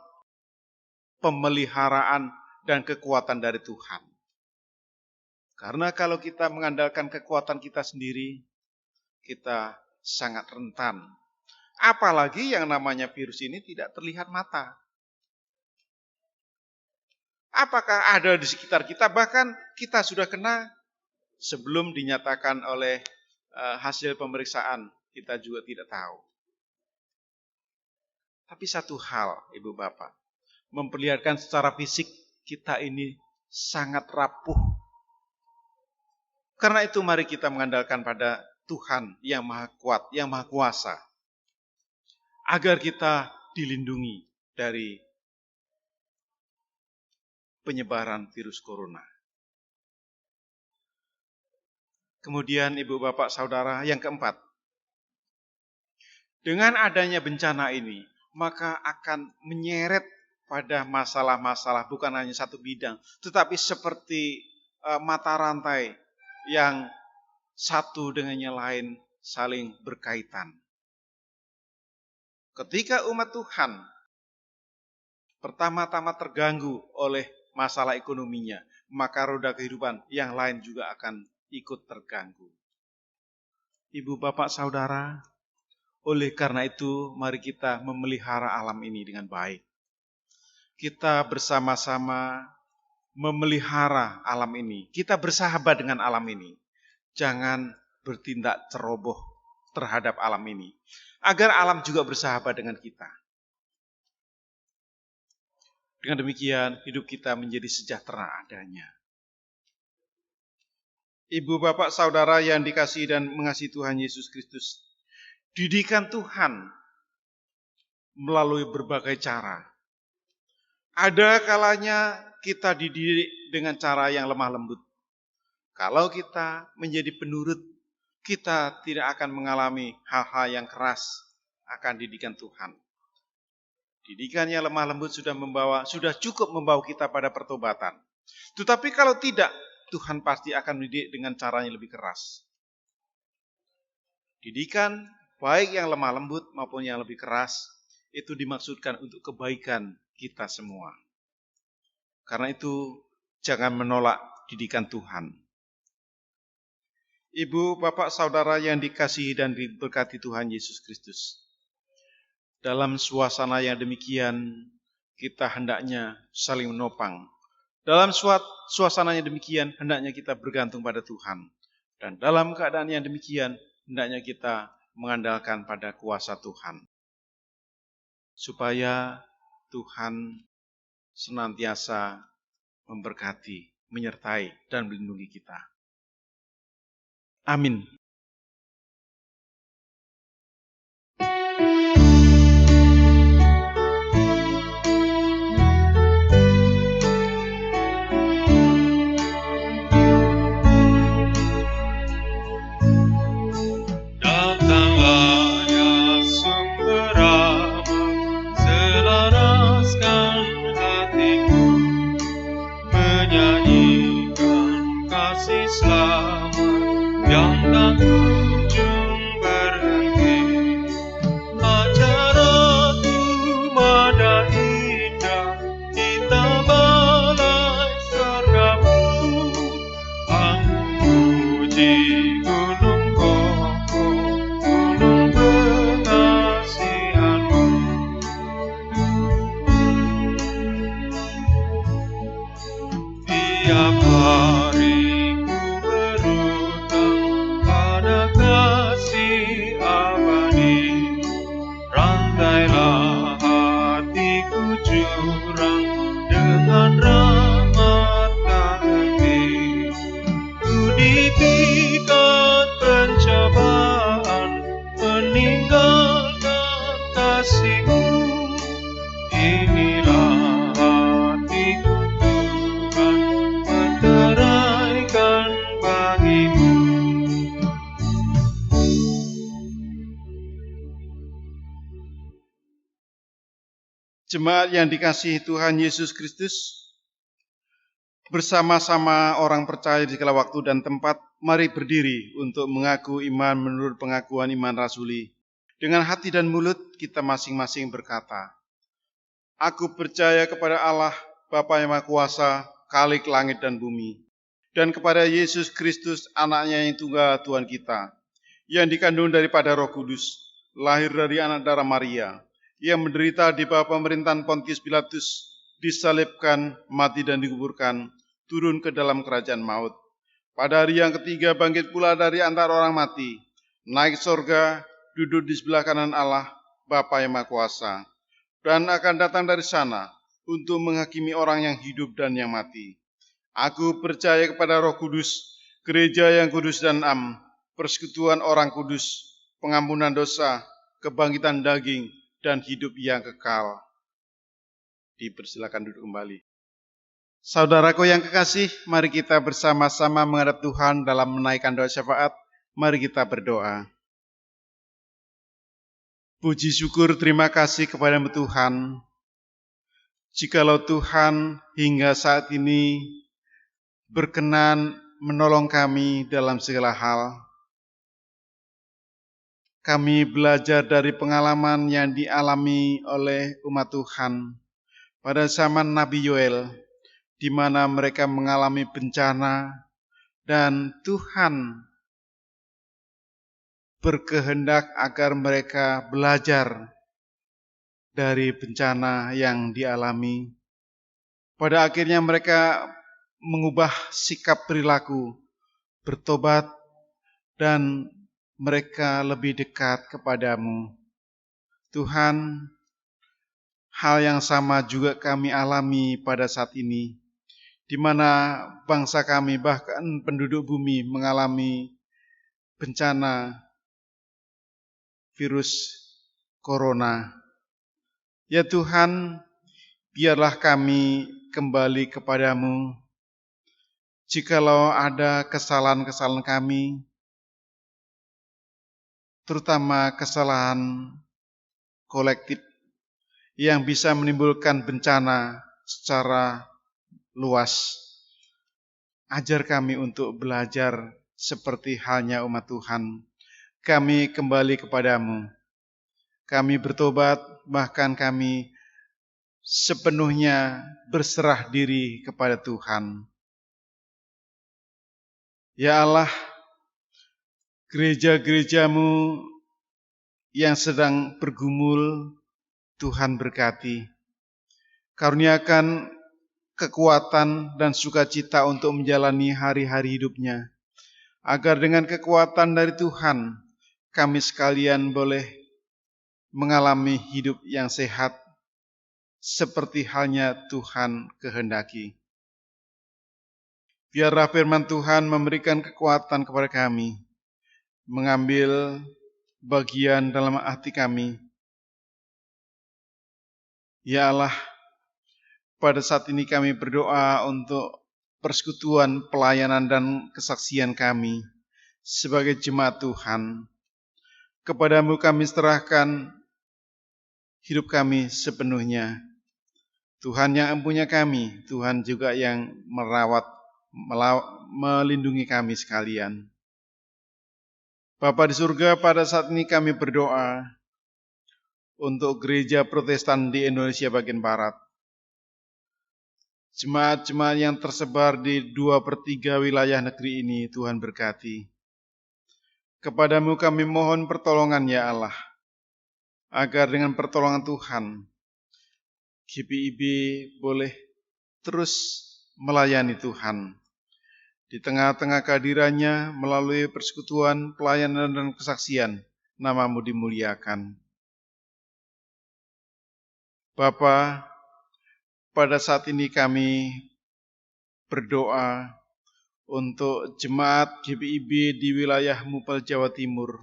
Speaker 2: pemeliharaan dan kekuatan dari Tuhan. Karena kalau kita mengandalkan kekuatan kita sendiri, kita sangat rentan. Apalagi yang namanya virus ini tidak terlihat mata. Apakah ada di sekitar kita? Bahkan kita sudah kena sebelum dinyatakan oleh hasil pemeriksaan. Kita juga tidak tahu. Tapi satu hal, Ibu Bapak, memperlihatkan secara fisik kita ini sangat rapuh. Karena itu mari kita mengandalkan pada Tuhan yang Maha Kuat, yang Maha Kuasa. Agar kita dilindungi dari penyebaran virus corona. Kemudian Ibu Bapak Saudara yang keempat. Dengan adanya bencana ini, maka akan menyeret pada masalah-masalah bukan hanya satu bidang, tetapi seperti mata rantai yang satu dengan yang lain saling berkaitan. Ketika umat Tuhan pertama-tama terganggu oleh masalah ekonominya, maka roda kehidupan yang lain juga akan ikut terganggu. Ibu, bapak, saudara, oleh karena itu mari kita memelihara alam ini dengan baik. Kita bersama-sama memelihara alam ini. Kita bersahabat dengan alam ini. Jangan bertindak ceroboh terhadap alam ini. Agar alam juga bersahabat dengan kita. Dengan demikian hidup kita menjadi sejahtera adanya. Ibu, bapak, saudara yang dikasihi dan mengasihi Tuhan Yesus Kristus, didikan Tuhan melalui berbagai cara. Ada kalanya kita dididik dengan cara yang lemah lembut. Kalau kita menjadi penurut, kita tidak akan mengalami hal-hal yang keras akan didikan Tuhan. Didikan yang lemah lembut sudah cukup membawa kita pada pertobatan. Tetapi kalau tidak, Tuhan pasti akan mendidik dengan caranya lebih keras. Didikan baik yang lemah lembut maupun yang lebih keras, itu dimaksudkan untuk kebaikan kita semua. Karena itu, jangan menolak didikan Tuhan. Ibu, bapak, saudara yang dikasihi dan diberkati Tuhan Yesus Kristus. Dalam suasana yang demikian, kita hendaknya saling menopang. Dalam suasana yang demikian, hendaknya kita bergantung pada Tuhan. Dan dalam keadaan yang demikian, hendaknya kita mengandalkan pada kuasa Tuhan. Supaya Tuhan senantiasa memberkati, menyertai, dan melindungi kita. Amin.
Speaker 3: Datanglah ya sumber Rama, selaraskan hatiku, menyanyikan kasih selamat yang tak kunjung berhenti. Ajaranmu maha indah di balai surgamu, aku puji gunung kokoh, gunung pengasihanmu. Tiap hari ku berutang pada kasih abadi, rantailah hatiku jurang dengan rahmat tak henti. Ku dipikat pencobaan, meninggalkan kasih-Mu. Inilah hatiku Tuhan, menteraikan bagi-Mu.
Speaker 2: Jemaat yang dikasihi Tuhan Yesus Kristus, bersama-sama orang percaya di segala waktu dan tempat, mari berdiri untuk mengaku iman menurut pengakuan iman rasuli. Dengan hati dan mulut kita masing-masing berkata, Aku percaya kepada Allah, Bapa yang Maha Kuasa, Khalik langit dan bumi, dan kepada Yesus Kristus, anaknya yang tunggal Tuhan kita, yang dikandung daripada Roh Kudus, lahir dari anak darah Maria, yang menderita di bawah pemerintahan Pontius Pilatus, disalibkan, mati dan dikuburkan, turun ke dalam kerajaan maut. Pada hari yang ketiga bangkit pula dari antara orang mati, naik surga, duduk di sebelah kanan Allah, Bapa yang Maha Kuasa, dan akan datang dari sana untuk menghakimi orang yang hidup dan yang mati. Aku percaya kepada Roh Kudus, gereja yang kudus dan am, persekutuan orang kudus, pengampunan dosa, kebangkitan daging, dan hidup yang kekal. Dipersilakan duduk kembali. Saudaraku yang kekasih, mari kita bersama-sama menghadap Tuhan dalam menaikkan doa syafaat. Mari kita berdoa. Puji syukur terima kasih kepada-Mu Tuhan. Jikalau Tuhan hingga saat ini berkenan menolong kami dalam segala hal. Kami belajar dari pengalaman yang dialami oleh umat Tuhan pada zaman Nabi Yoel, di mana mereka mengalami bencana dan Tuhan berkehendak agar mereka belajar dari bencana yang dialami. Pada akhirnya mereka mengubah sikap perilaku, bertobat, dan mereka lebih dekat kepadamu. Tuhan, hal yang sama juga kami alami pada saat ini, di mana bangsa kami bahkan penduduk bumi mengalami bencana virus corona. Ya Tuhan, biarlah kami kembali kepadamu. Jikalau ada kesalahan-kesalahan kami, terutama kesalahan kolektif yang bisa menimbulkan bencana secara luas, ajar kami untuk belajar seperti halnya umat Tuhan. Kami kembali kepadamu. Kami bertobat, bahkan kami sepenuhnya berserah diri kepada Tuhan. Ya Allah, gereja-gerejamu yang sedang bergumul, Tuhan berkati. Karuniakan kekuatan dan sukacita untuk menjalani hari-hari hidupnya, agar dengan kekuatan dari Tuhan, kami sekalian boleh mengalami hidup yang sehat, seperti halnya Tuhan kehendaki. Biarlah firman Tuhan memberikan kekuatan kepada kami, mengambil bagian dalam hati kami. Ya Allah, pada saat ini kami berdoa untuk persekutuan, pelayanan, dan kesaksian kami sebagai jemaat Tuhan. Kepadamu kami serahkan hidup kami sepenuhnya. Tuhan yang empunya kami, Tuhan juga yang merawat, melindungi kami sekalian. Bapa di surga, pada saat ini kami berdoa untuk gereja Protestan di Indonesia bagian Barat. Jemaat-jemaat yang tersebar di 2/3 wilayah negeri ini, Tuhan berkati. Kepadamu kami mohon pertolongan ya Allah, agar dengan pertolongan Tuhan, GPIB boleh terus melayani Tuhan. Di tengah-tengah kehadirannya melalui persekutuan, pelayanan, dan kesaksian, nama-Mu dimuliakan. Bapa, pada saat ini kami berdoa untuk jemaat GPIB di wilayah Mupel Jawa Timur,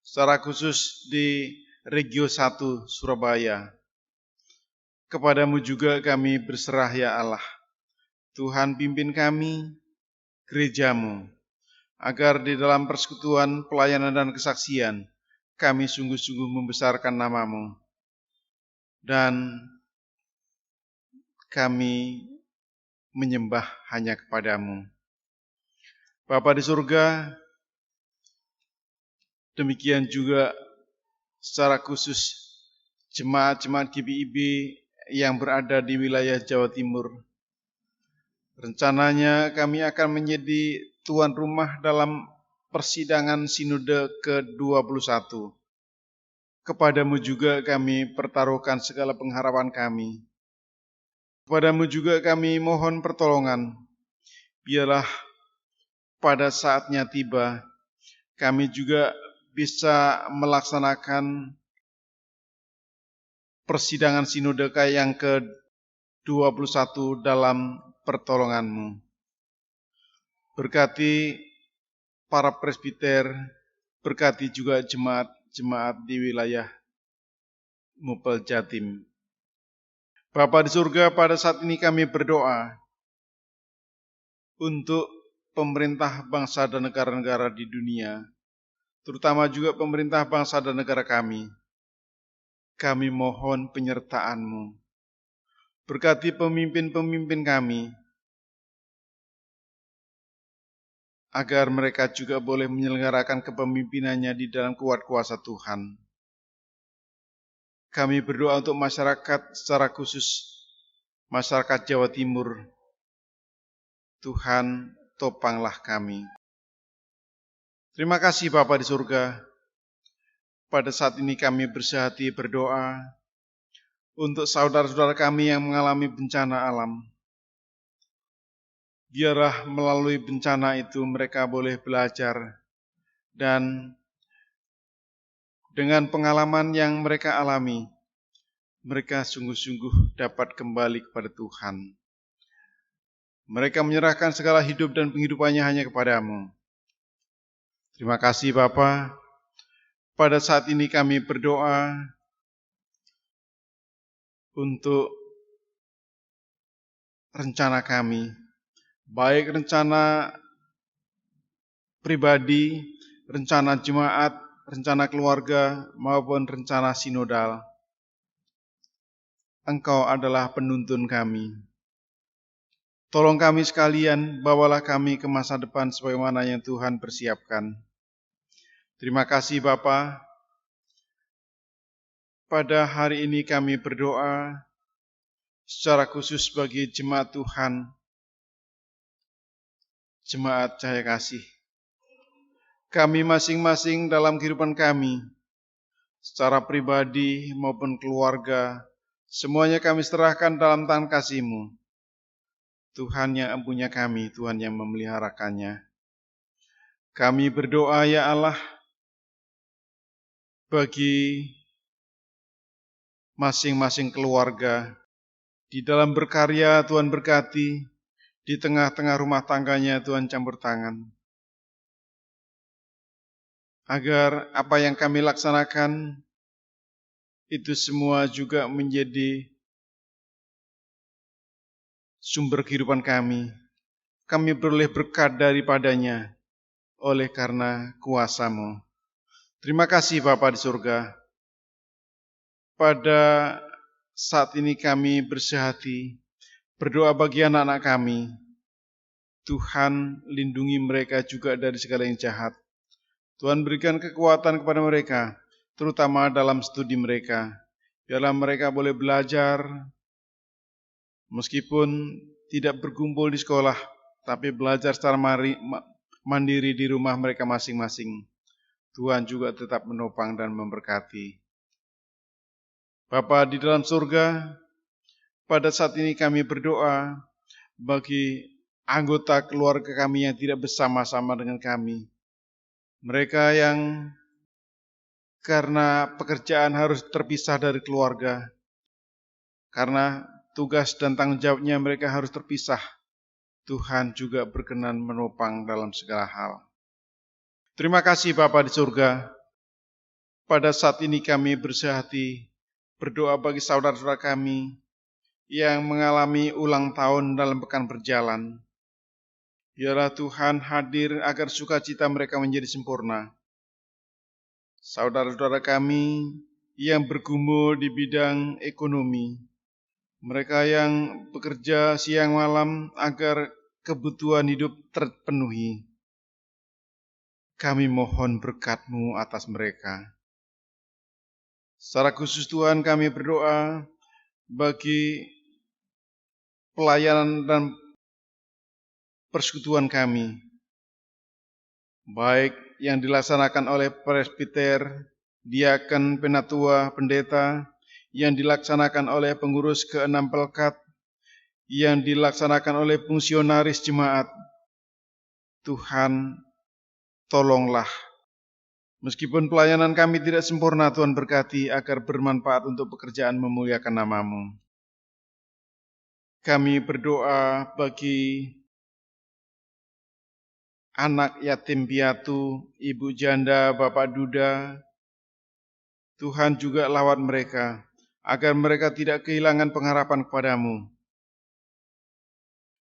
Speaker 2: secara khusus di Regio 1 Surabaya. Kepadamu juga kami berserah ya Allah. Tuhan pimpin kami, gerejamu, agar di dalam persekutuan, pelayanan, dan kesaksian, kami sungguh-sungguh membesarkan nama-Mu. Dan kami menyembah hanya kepadamu. Bapa di surga, demikian juga secara khusus jemaat-jemaat GPIB yang berada di wilayah Jawa Timur. Rencananya kami akan menjadi tuan rumah dalam persidangan sinode ke-21. Kepadamu juga kami pertaruhkan segala pengharapan kami. Kepadamu juga kami mohon pertolongan. Biarlah pada saatnya tiba, kami juga bisa melaksanakan persidangan sinode yang ke-21 dalam pertolongan-Mu. Berkati para presbiter, berkati juga jemaat-jemaat di wilayah Mupel Jatim. Bapa di surga, pada saat ini kami berdoa untuk pemerintah bangsa dan negara-negara di dunia, terutama juga pemerintah bangsa dan negara kami. Kami mohon penyertaan-Mu. Berkati pemimpin-pemimpin kami, agar mereka juga boleh menyelenggarakan kepemimpinannya di dalam kuat kuasa Tuhan. Kami berdoa untuk masyarakat secara khusus, masyarakat Jawa Timur. Tuhan, topanglah kami. Terima kasih Bapa di surga. pada saat ini kami bersehati berdoa untuk saudara-saudara kami yang mengalami bencana alam. Biarlah melalui bencana itu mereka boleh belajar dan dengan pengalaman yang mereka alami, mereka sungguh-sungguh dapat kembali kepada Tuhan. Mereka menyerahkan segala hidup dan penghidupannya hanya kepadamu. Terima kasih Bapa. Pada saat ini kami berdoa untuk rencana kami, baik rencana pribadi, rencana jemaat, rencana keluarga, maupun rencana sinodal. Engkau adalah penuntun kami. Tolong kami sekalian, bawalah kami ke masa depan sebagaimana yang Tuhan persiapkan. Terima kasih Bapa. Pada hari ini kami berdoa secara khusus bagi jemaat Tuhan, jemaat Cahaya Kasih. Kami masing-masing dalam kehidupan kami, secara pribadi maupun keluarga, semuanya kami serahkan dalam tangan kasih-Mu. Tuhan yang empunya kami, Tuhan yang memeliharakannya. Kami berdoa ya Allah, bagi masing-masing keluarga, di dalam berkarya Tuhan berkati, di tengah-tengah rumah tangganya Tuhan campur tangan. Agar apa yang kami laksanakan, itu semua juga menjadi sumber kehidupan kami. Kami beroleh berkat daripadanya oleh karena kuasa-Mu. Terima kasih Bapa di surga. Pada saat ini kami bersehati, berdoa bagi anak-anak kami. Tuhan lindungi mereka juga dari segala yang jahat. Tuhan berikan kekuatan kepada mereka, terutama dalam studi mereka. Biarlah mereka boleh belajar, meskipun tidak berkumpul di sekolah, tapi belajar secara mandiri di rumah mereka masing-masing. Tuhan juga tetap menopang dan memberkati. Bapa di dalam surga, pada saat ini kami berdoa bagi anggota keluarga kami yang tidak bersama-sama dengan kami. Mereka yang karena pekerjaan harus terpisah dari keluarga, karena tugas dan tanggung jawabnya mereka harus terpisah. Tuhan juga berkenan menopang dalam segala hal. Terima kasih Bapa di surga. Pada saat ini kami bersehati berdoa bagi saudara-saudara kami yang mengalami ulang tahun dalam pekan berjalan. Biarlah Tuhan hadir agar sukacita mereka menjadi sempurna. Saudara-saudara kami yang bergumul di bidang ekonomi, mereka yang bekerja siang malam agar kebutuhan hidup terpenuhi, kami mohon berkat-Mu atas mereka. Secara khusus Tuhan kami berdoa bagi pelayanan dan persekutuan kami, baik yang dilaksanakan oleh presbiter, diaken, penatua, pendeta, yang dilaksanakan oleh pengurus ke-6 Pelkat, yang dilaksanakan oleh fungsionaris jemaat. Tuhan, tolonglah. Meskipun pelayanan kami tidak sempurna, Tuhan berkati agar bermanfaat untuk pekerjaan memuliakan nama-Mu. Kami berdoa bagi anak yatim piatu, ibu janda, bapak duda. Tuhan juga lawat mereka, agar mereka tidak kehilangan pengharapan kepada-Mu.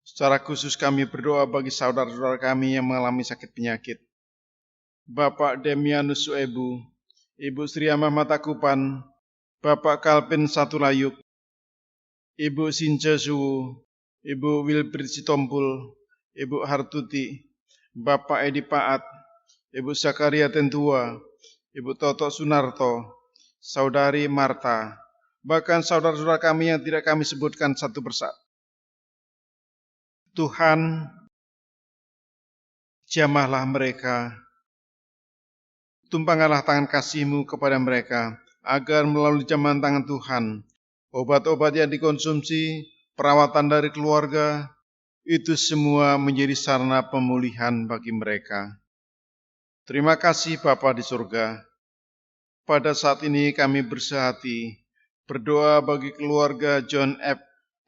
Speaker 2: Secara khusus kami berdoa bagi saudara-saudara kami yang mengalami sakit penyakit. Bapak Demianus Suebu, Ibu Sri Amah Matakupan, Bapak Kalpin Satulayuk, Ibu Since Suwu, Ibu Wilbrit Sitompul, Ibu Hartuti, Bapak Edi Paat, Ibu Zakaria Tentua, Ibu Toto Sunarto, Saudari Marta, bahkan saudara-saudara kami yang tidak kami sebutkan satu persatu. Tuhan, jamahlah mereka Tumpangkanlah tangan kasih-Mu kepada mereka, agar melalui jamahan tangan Tuhan, obat-obat yang dikonsumsi, perawatan dari keluarga, itu semua menjadi sarana pemulihan bagi mereka. Terima kasih Bapa di surga. Pada saat ini kami bersehati, berdoa bagi keluarga John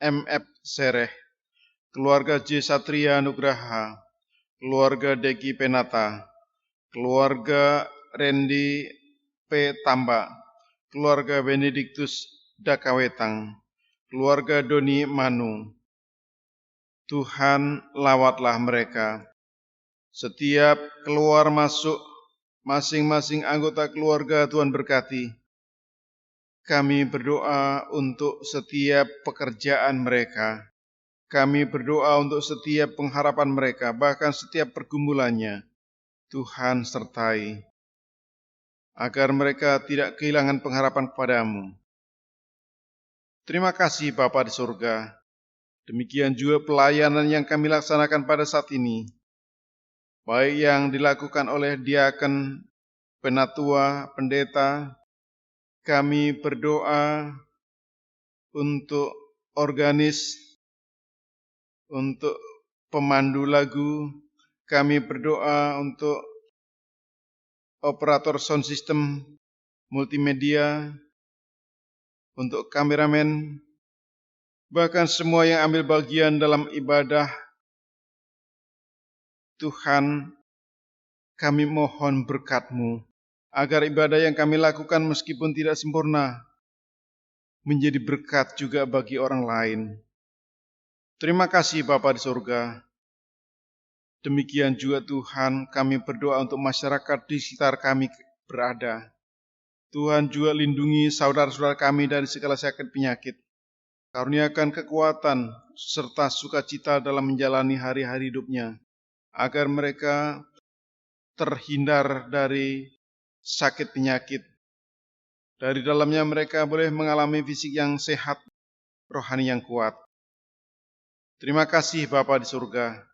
Speaker 2: M.F. Sereh, keluarga J. Satria Nugraha, keluarga Deki Penata, keluarga Randy P. Tamba, keluarga Benediktus Dakawetang, keluarga Doni Manu. Tuhan, lawatlah mereka. Setiap keluar masuk masing-masing anggota keluarga Tuhan berkati. Kami berdoa untuk setiap pekerjaan mereka. Kami berdoa untuk setiap pengharapan mereka, bahkan setiap pergumulannya. Tuhan sertai, agar mereka tidak kehilangan pengharapan kepadamu. Terima kasih Bapa di surga. Demikian juga pelayanan yang kami laksanakan pada saat ini, baik yang dilakukan oleh diaken, penatua, pendeta. Kami berdoa untuk organis, untuk pemandu lagu. Kami berdoa untuk operator sound system multimedia, untuk kameramen, bahkan semua yang ambil bagian dalam ibadah. Tuhan, kami mohon berkat-Mu, agar ibadah yang kami lakukan meskipun tidak sempurna, menjadi berkat juga bagi orang lain. Terima kasih Bapa di surga. Demikian juga Tuhan, kami berdoa untuk masyarakat di sekitar kami berada. Tuhan juga lindungi saudara-saudara kami dari segala sakit penyakit. Karuniakan kekuatan serta sukacita dalam menjalani hari-hari hidupnya, agar mereka terhindar dari sakit penyakit. Dari dalamnya mereka boleh mengalami fisik yang sehat, rohani yang kuat. Terima kasih Bapa di surga.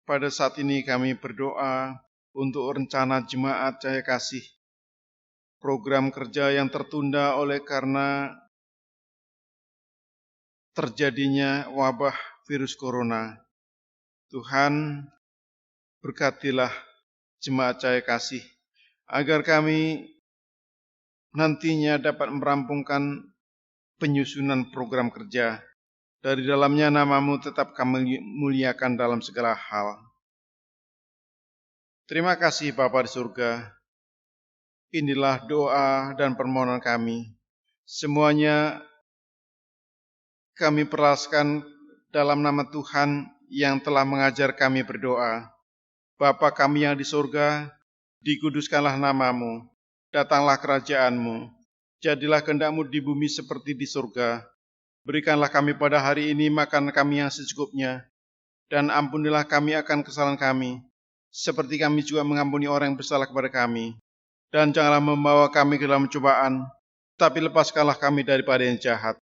Speaker 2: Pada saat ini kami berdoa untuk rencana Jemaat Cahaya Kasih, program kerja yang tertunda oleh karena terjadinya wabah virus corona. Tuhan, berkatilah Jemaat Cahaya Kasih, agar kami nantinya dapat merampungkan penyusunan program kerja. Dari dalamnya nama-Mu tetap kami muliakan dalam segala hal. Terima kasih Bapa di surga. Inilah doa dan permohonan kami. Semuanya kami peraskan dalam nama Tuhan yang telah mengajar kami berdoa. Bapa kami yang di surga, dikuduskanlah nama-Mu, datanglah kerajaan-Mu, jadilah kehendak-Mu di bumi seperti di surga. Berikanlah kami pada hari ini makan kami yang secukupnya, dan ampunilah kami akan kesalahan kami, seperti kami juga mengampuni orang yang bersalah kepada kami. Dan janganlah membawa kami ke dalam cobaan, tapi lepaskanlah kami daripada yang jahat.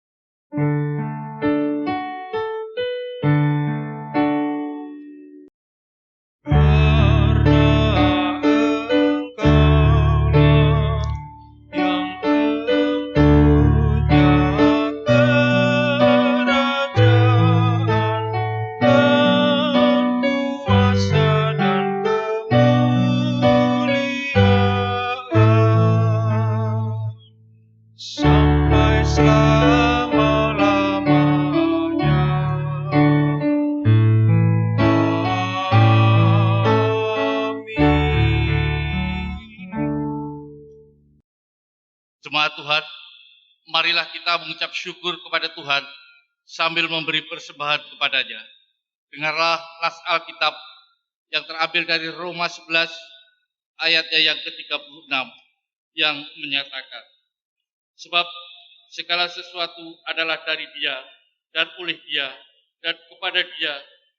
Speaker 3: Sampai selama-lamanya.
Speaker 4: Jemaat Tuhan, marilah kita mengucap syukur kepada Tuhan sambil memberi persembahan kepadanya. Dengarlah nas Alkitab yang terambil dari Roma 11 ayatnya yang ke-36 yang menyatakan, sebab segala sesuatu adalah dari Dia dan oleh Dia dan kepada Dia,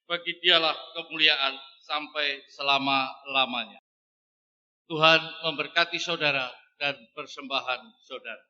Speaker 4: bagi Dialah kemuliaan sampai selama-lamanya. Tuhan memberkati saudara dan persembahan saudara.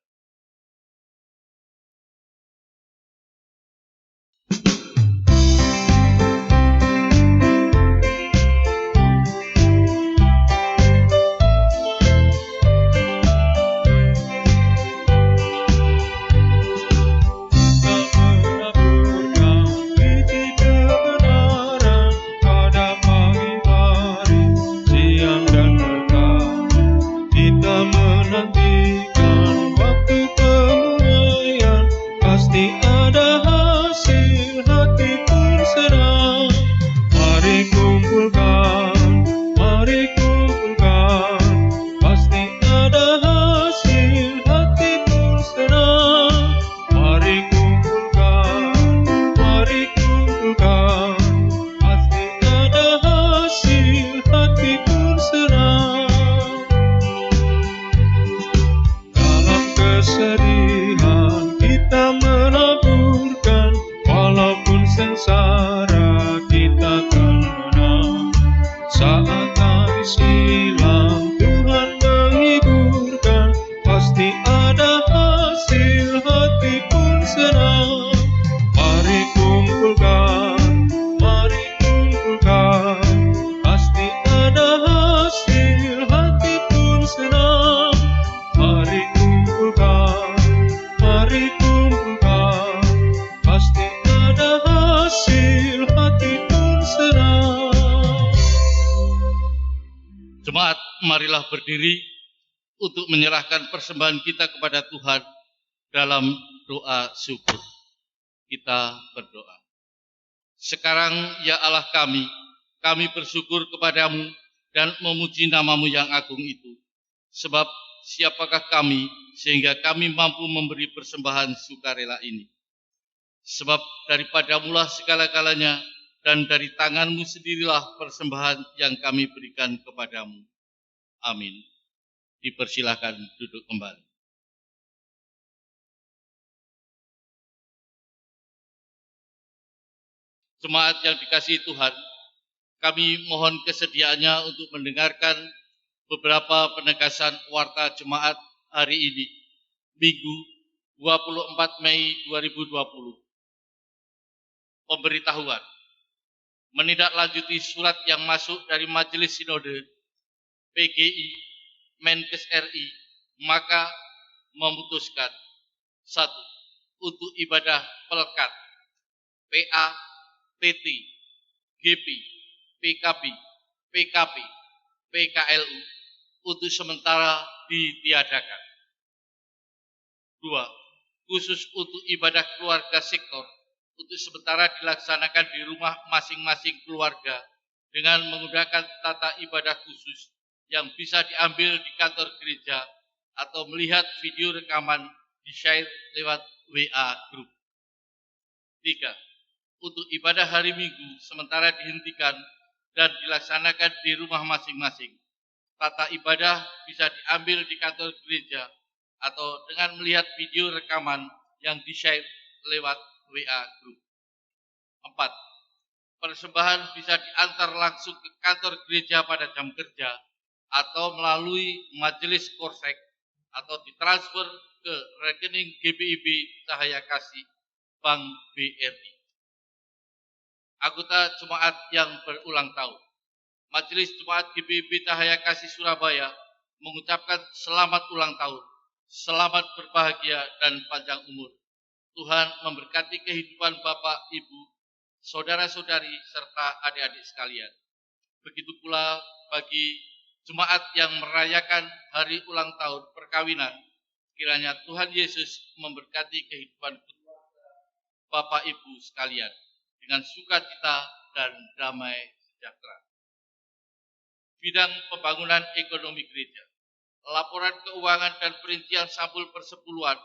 Speaker 4: marilah berdiri untuk menyerahkan persembahan kita kepada Tuhan dalam doa syukur. Kita berdoa. Sekarang ya Allah kami bersyukur kepadamu dan memuji namamu yang agung itu. Sebab siapakah kami sehingga kami mampu memberi persembahan sukarela ini. Sebab daripadamulah segala-galanya dan dari tanganmu sendirilah persembahan yang kami berikan kepadamu. Amin. Dipersilakan duduk kembali. Jemaat yang dikasihi Tuhan, kami mohon kesediaannya untuk mendengarkan beberapa penegasan warta jemaat hari ini, Minggu 24 Mei 2020. Pemberitahuan, menindaklanjuti surat yang masuk dari Majelis Sinode PGI Menkes RI, maka memutuskan 1. Untuk ibadah pelekat PA, PT, GP, PKB, PKP, PKLU untuk sementara ditiadakan. 2. Khusus untuk ibadah keluarga sektor untuk sementara dilaksanakan di rumah masing-masing keluarga dengan menggunakan tata ibadah khusus yang bisa diambil di kantor gereja atau melihat video rekaman di-share lewat WA Group. 3. Untuk ibadah hari Minggu sementara dihentikan dan dilaksanakan di rumah masing-masing. Tata ibadah bisa diambil di kantor gereja atau dengan melihat video rekaman yang di-share lewat WA Group. 4. Persembahan bisa diantar langsung ke kantor gereja pada jam kerja atau melalui majelis korsek atau ditransfer ke rekening GBIB Cahaya Kasih Bank BRI. Anggota jemaat yang berulang tahun, Majelis Jemaat GBIB Cahaya Kasih Surabaya mengucapkan selamat ulang tahun, selamat berbahagia dan panjang umur. Tuhan memberkati kehidupan Bapak, Ibu, saudara-saudari, serta adik-adik sekalian. Begitu pula bagi jemaat yang merayakan hari ulang tahun perkawinan, kiranya Tuhan Yesus memberkati kehidupan Bapak, Ibu sekalian dengan sukacita dan damai sejahtera. Bidang pembangunan ekonomi gereja, laporan keuangan dan perincian sampul persepuluhan,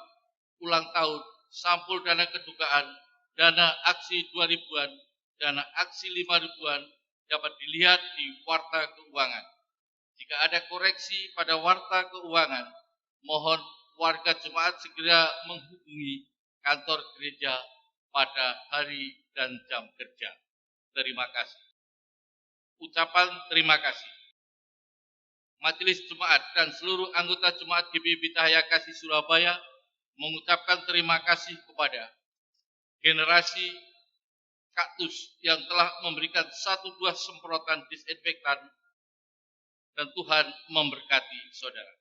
Speaker 4: ulang tahun, sampul dana kedukaan, dana aksi 2000-an, dana aksi 5.000-an dapat dilihat di warta keuangan. Jika ada koreksi pada warta keuangan, mohon warga jemaat segera menghubungi kantor gereja pada hari dan jam kerja. Terima kasih. Ucapan terima kasih. Majelis Jemaat dan seluruh anggota Jemaat GBIB Cahaya Kasih Surabaya mengucapkan terima kasih kepada generasi kaktus yang telah memberikan 1 buah semprotan disinfektan, dan Tuhan memberkati saudara.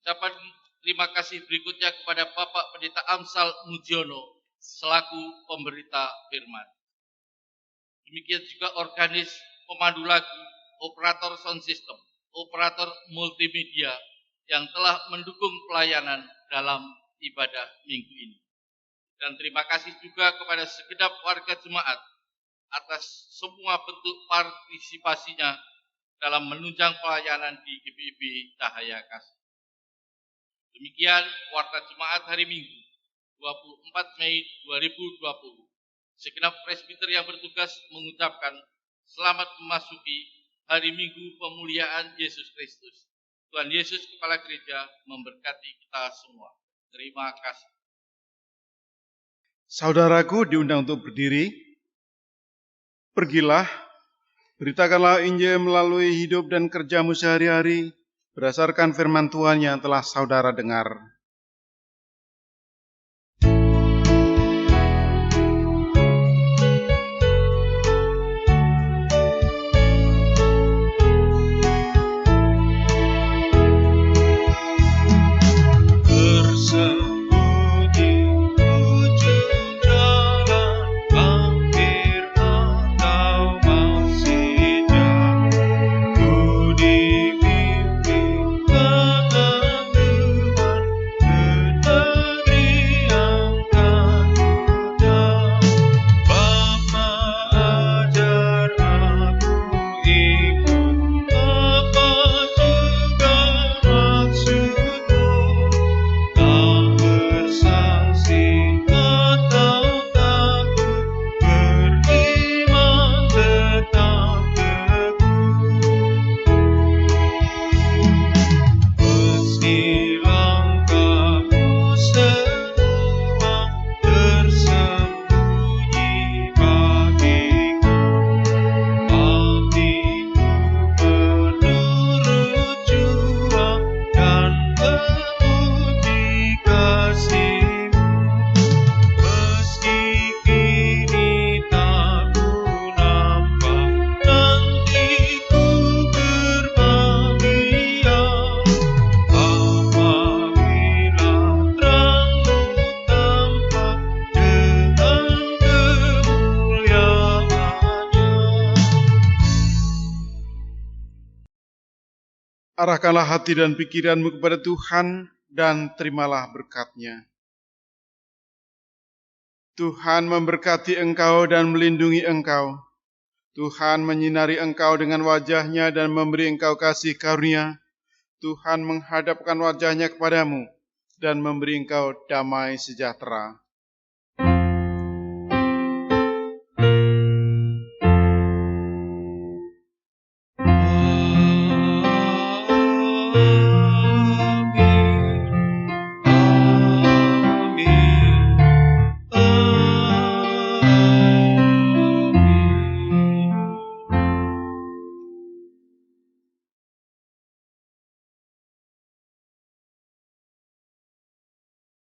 Speaker 4: Ucapan terima kasih berikutnya kepada Bapak Pendeta Amsal Mujiono selaku pemberita firman. Demikian juga organis, pemandu lagu, operator sound system, operator multimedia yang telah mendukung pelayanan dalam ibadah minggu ini. Dan terima kasih juga kepada segenap warga jemaat atas semua bentuk partisipasinya dalam menunjang pelayanan di GBIB Cahaya Kasih. Demikian warta jemaat hari Minggu 24 Mei 2020. Segenap presbiter yang bertugas mengucapkan selamat memasuki hari Minggu pemuliaan Yesus Kristus. Tuhan Yesus Kepala Gereja memberkati kita semua. Terima kasih.
Speaker 2: Saudaraku diundang untuk berdiri. Pergilah, beritakanlah Injil melalui hidup dan kerjamu sehari-hari berdasarkan firman Tuhan yang telah saudara dengar. Arahkanlah hati dan pikiranmu kepada Tuhan dan terimalah berkat-Nya. Tuhan memberkati engkau dan melindungi engkau. Tuhan menyinari engkau dengan wajah-Nya dan memberi engkau kasih karunia. Tuhan menghadapkan wajah-Nya kepadamu dan memberi engkau damai sejahtera.